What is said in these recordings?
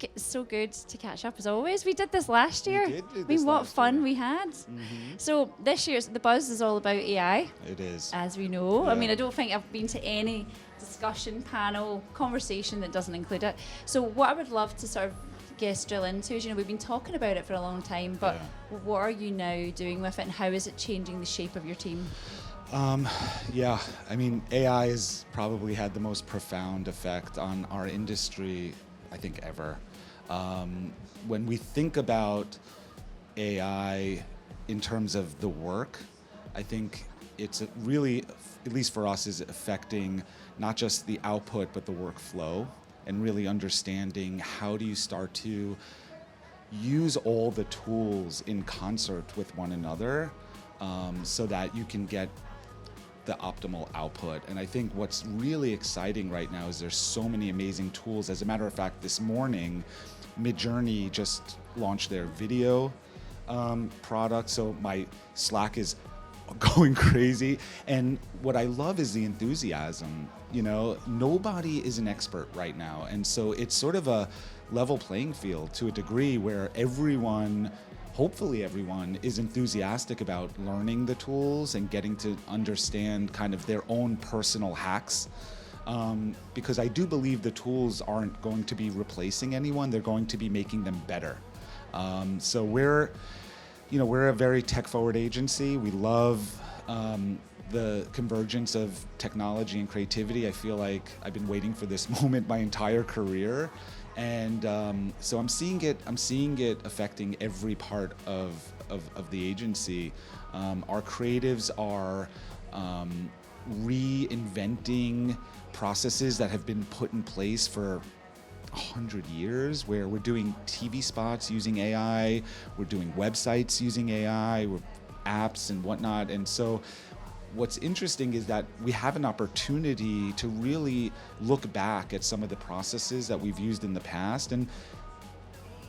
it's so good to catch up as always. We did this last year. We did do I this mean, what last fun year. we had. So this year's the buzz is all about AI. It is. As we know. Yeah. I mean, I don't think I've been to any discussion, panel, conversation that doesn't include it. So what I would love to sort of drill into is, we've been talking about it for a long time, but what are you now doing with it, and how is it changing the shape of your team? Yeah, I mean, AI has probably had the most profound effect on our industry, I think, ever. When we think about AI in terms of the work, I think it's really, at least for us, is affecting not just the output, but the workflow, and really understanding how do you start to use all the tools in concert with one another, so that you can get the optimal output. And I think what's really exciting right now is there's so many amazing tools. As a matter of fact, this morning, Midjourney just launched their video product, so my Slack is going crazy. And what I love is the enthusiasm. Nobody is an expert right now, and so it's sort of a level playing field to a degree where hopefully everyone is enthusiastic about learning the tools and getting to understand kind of their own personal hacks. Because I do believe the tools aren't going to be replacing anyone, they're going to be making them better. So we're a very tech-forward agency. We love the convergence of technology and creativity. I feel like I've been waiting for this moment my entire career. And so I'm seeing it affecting every part of the agency. Our creatives are reinventing processes that have been put in place for 100 years, where we're doing TV spots using AI, we're doing websites using AI, we're apps and whatnot. And so what's interesting is that we have an opportunity to really look back at some of the processes that we've used in the past, and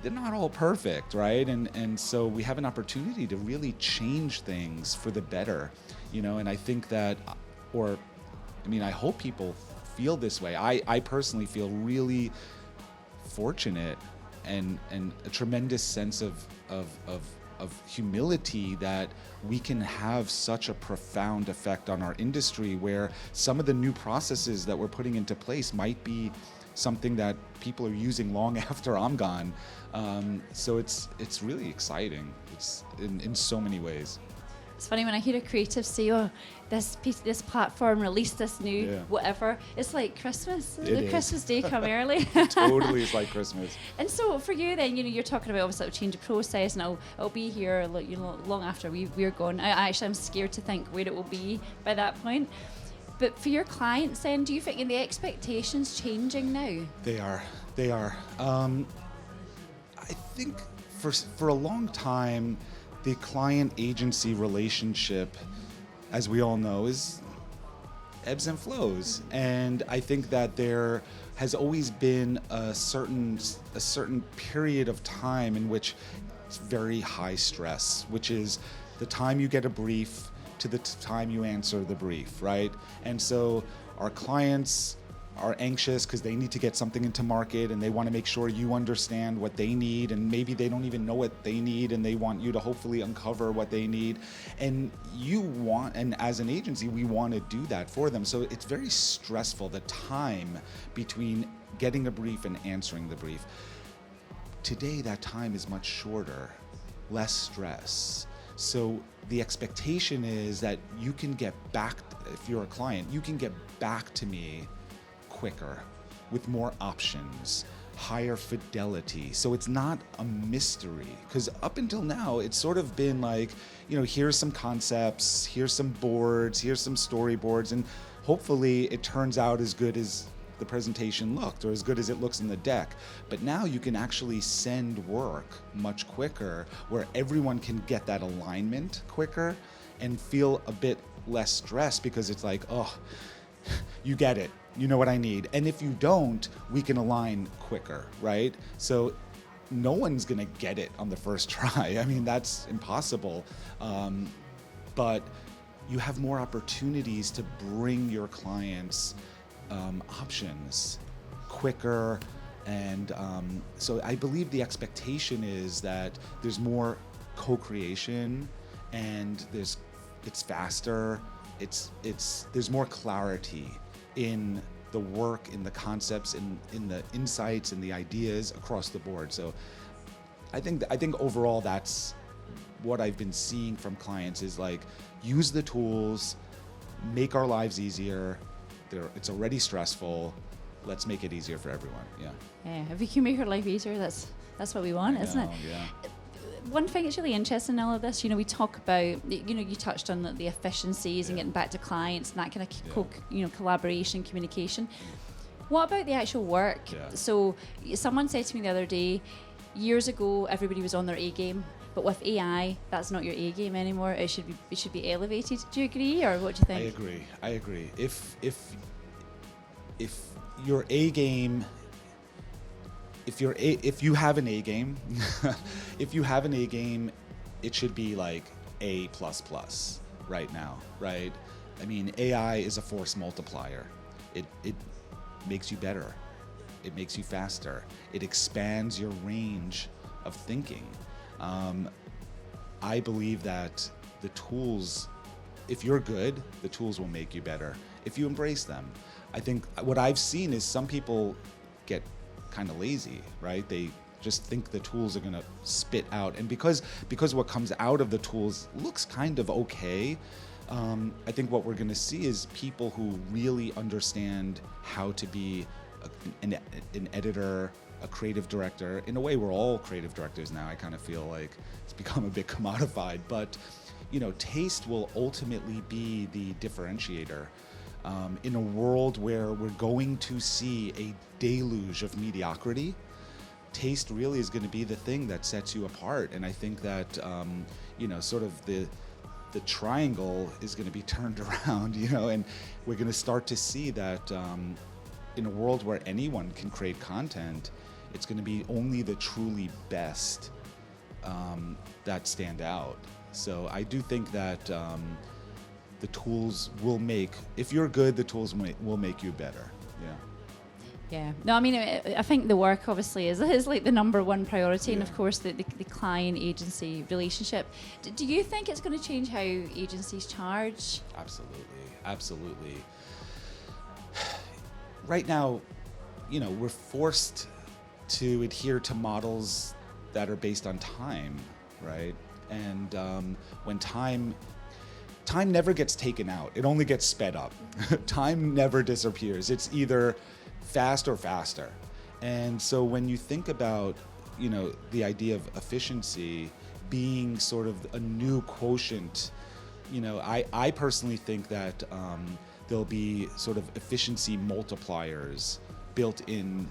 they're not all perfect, right? And so we have an opportunity to really change things for the better, and I think that, I hope people feel this way. I personally feel really fortunate and a tremendous sense of humility that we can have such a profound effect on our industry, where some of the new processes that we're putting into place might be something that people are using long after I'm gone. So it's really exciting. It's in so many ways. It's funny when I hear a creative say, "Oh, this platform released this new whatever." It's like Christmas. The Christmas day come early. Totally, it's like Christmas. And so for you then, you're talking about obviously it'll change the process, and it'll be here long after we're gone. I'm scared to think where it will be by that point. But for your clients then, do you think the expectations changing now? They are. I think for a long time, the client-agency relationship, as we all know, is ebbs and flows. And I think that there has always been a certain period of time in which it's very high stress, which is the time you get a brief to the time you answer the brief, right? And so our clients are anxious because they need to get something into market, and they want to make sure you understand what they need, and maybe they don't even know what they need, and they want you to hopefully uncover what they need. And as an agency, we want to do that for them. So it's very stressful, the time between getting a brief and answering the brief. Today, that time is much shorter, less stress. So the expectation is that you can get back, if you're a client, you can get back to me quicker, with more options, higher fidelity. So it's not a mystery, because up until now, it's sort of been like, here's some concepts, here's some boards, here's some storyboards, and hopefully it turns out as good as the presentation looked, or as good as it looks in the deck. But now you can actually send work much quicker, where everyone can get that alignment quicker and feel a bit less stressed, because it's like, oh, you get it, you know what I need. And if you don't, we can align quicker, right? So no one's gonna get it on the first try. I mean, that's impossible. But you have more opportunities to bring your clients options quicker And so I believe the expectation is that there's more co-creation, and it's faster. There's more clarity in the work, in the concepts, in the insights and the ideas across the board. So I think overall that's what I've been seeing from clients is like, use the tools, make our lives easier. It's already stressful. Let's make it easier for everyone. Yeah. Yeah. If we can make our life easier, that's what we want, isn't it? Yeah. One thing that's really interesting in all of this, we talk about, you touched on the efficiencies and getting back to clients and that kind of collaboration, communication. What about the actual work? Yeah. So someone said to me the other day, years ago everybody was on their A game, but with AI, that's not your A game anymore. It should be elevated. Do you agree, or what do you think? I agree. If your A game, if you have an A game, if you have an A game, it should be like A++ right now, right? I mean, AI is a force multiplier. It makes you better. It makes you faster. It expands your range of thinking. I believe that the tools, if you're good, the tools will make you better if you embrace them. I think what I've seen is some people get kind of lazy, right? They just think the tools are going to spit out, and because what comes out of the tools looks kind of okay, I think what we're going to see is people who really understand how to be an editor, a creative director. In a way, we're all creative directors now. I kind of feel like it's become a bit commodified, but taste will ultimately be the differentiator. In a world where we're going to see a deluge of mediocrity, taste really is going to be the thing that sets you apart. And I think that sort of the triangle is going to be turned around, and we're going to start to see that in a world where anyone can create content, it's going to be only the truly best that stand out. So I do think that the tools will if you're good, the tools will make you better. Yeah. Yeah. No, I mean, I think the work obviously is like the number one priority, and of course the client agency relationship. Do you think it's going to change how agencies charge? Absolutely. Right now, we're forced to adhere to models that are based on time, right? And when time never gets taken out, it only gets sped up. Time never disappears. It's either fast or faster. And so when you think about, the idea of efficiency being sort of a new quotient, I personally think that there'll be sort of efficiency multipliers built in,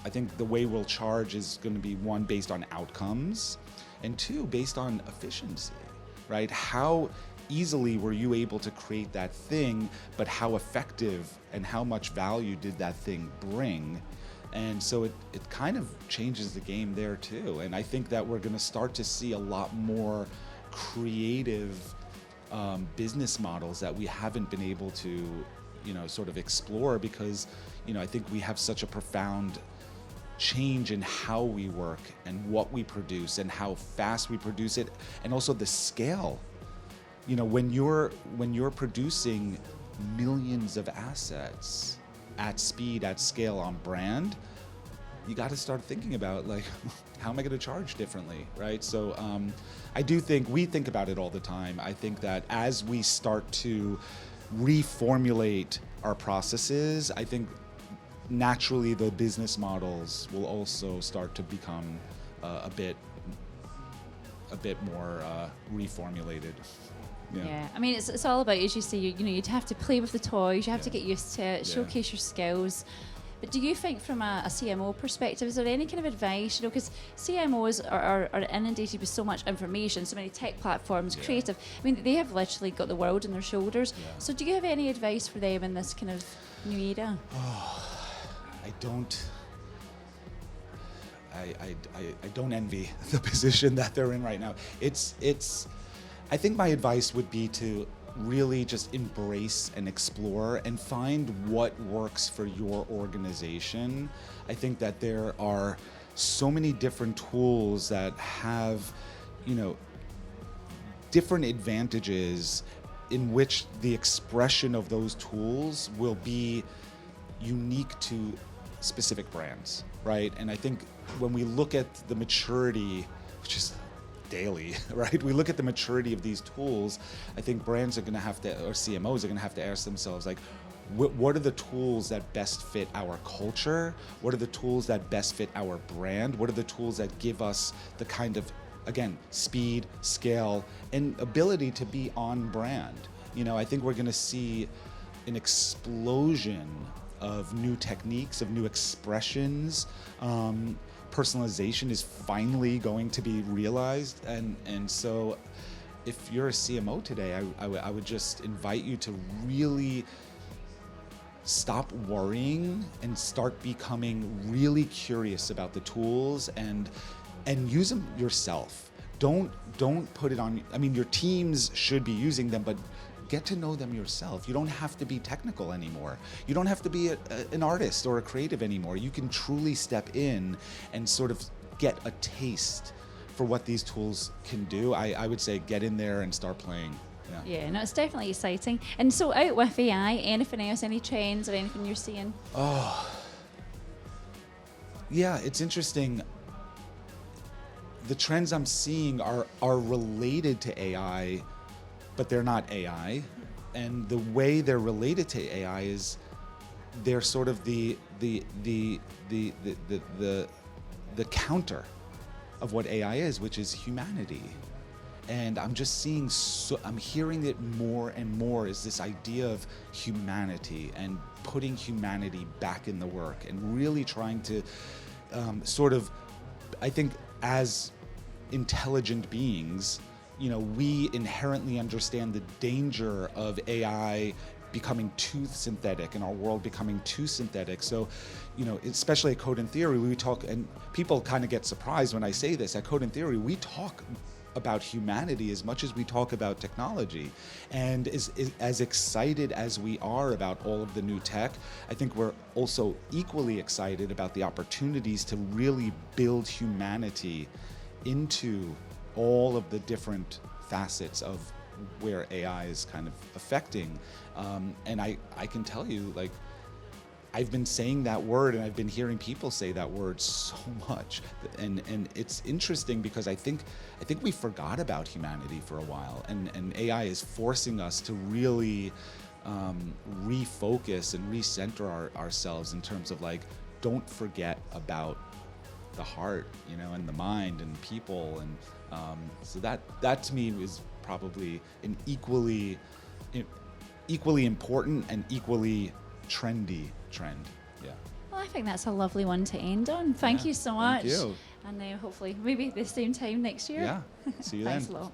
I think the way we'll charge is going to be, one, based on outcomes, and two, based on efficiency, right? How easily were you able to create that thing, but how effective and how much value did that thing bring? And so it kind of changes the game there too. And I think that we're going to start to see a lot more creative business models that we haven't been able to, sort of explore, because, I think we have such a profound change in how we work and what we produce and how fast we produce it, and also the scale. When you're producing millions of assets at speed, at scale, on brand, you got to start thinking about, like, how am I going to charge differently, right? So I do think we think about it all the time. I think that as we start to reformulate our processes, I think naturally the business models will also start to become a bit more reformulated. Yeah, I mean, it's all about, as you say, you'd have to play with the toys, you have to get used to it, showcase your skills. But do you think, from a CMO perspective, is there any kind of advice, because CMOs are inundated with so much information, so many tech platforms, creative, I mean, they have literally got the world on their shoulders. So do you have any advice for them in this kind of new era? I don't envy the position that they're in right now. I think my advice would be to really just embrace and explore and find what works for your organization. I think that there are so many different tools that have, different advantages in which the expression of those tools will be unique to specific brands, right? And I think when we look at the maturity, which is daily, right? We look at the maturity of these tools, I think brands are going to have to, or CMOs are going to have to ask themselves, like, what are the tools that best fit our culture? What are the tools that best fit our brand? What are the tools that give us the kind of, again, speed, scale, and ability to be on brand? I think we're going to see an explosion of new techniques, of new expressions. Personalization is finally going to be realized, and so if you're a CMO today, I would just invite you to really stop worrying and start becoming really curious about the tools and use them yourself. Don't put it on, your teams should be using them, but get to know them yourself. You don't have to be technical anymore. You don't have to be an artist or a creative anymore. You can truly step in and sort of get a taste for what these tools can do. I would say get in there and start playing. Yeah, no, it's definitely exciting. And so out with AI, anything else, any trends or anything you're seeing? Oh, yeah, it's interesting. The trends I'm seeing are related to AI, but they're not AI. And the way they're related to AI is they're sort of the counter of what AI is, which is humanity. And I'm just seeing, I'm hearing it more and more, is this idea of humanity and putting humanity back in the work and really trying to I think as intelligent beings, we inherently understand the danger of AI becoming too synthetic and our world becoming too synthetic. So, especially at Code and Theory, we talk, and people kind of get surprised when I say this, at Code and Theory, we talk about humanity as much as we talk about technology. And as excited as we are about all of the new tech, I think we're also equally excited about the opportunities to really build humanity into all of the different facets of where AI is kind of affecting. And I can tell you, like, I've been saying that word and I've been hearing people say that word so much. And it's interesting because I think we forgot about humanity for a while, and AI is forcing us to really refocus and recenter ourselves in terms of, like, don't forget about the heart, and the mind and people. And so that to me is probably an equally important and equally trendy trend. Yeah. Well, I think that's a lovely one to end on. Thank you so much. Thank you. And hopefully maybe the same time next year. Yeah. See you then. Thanks a lot.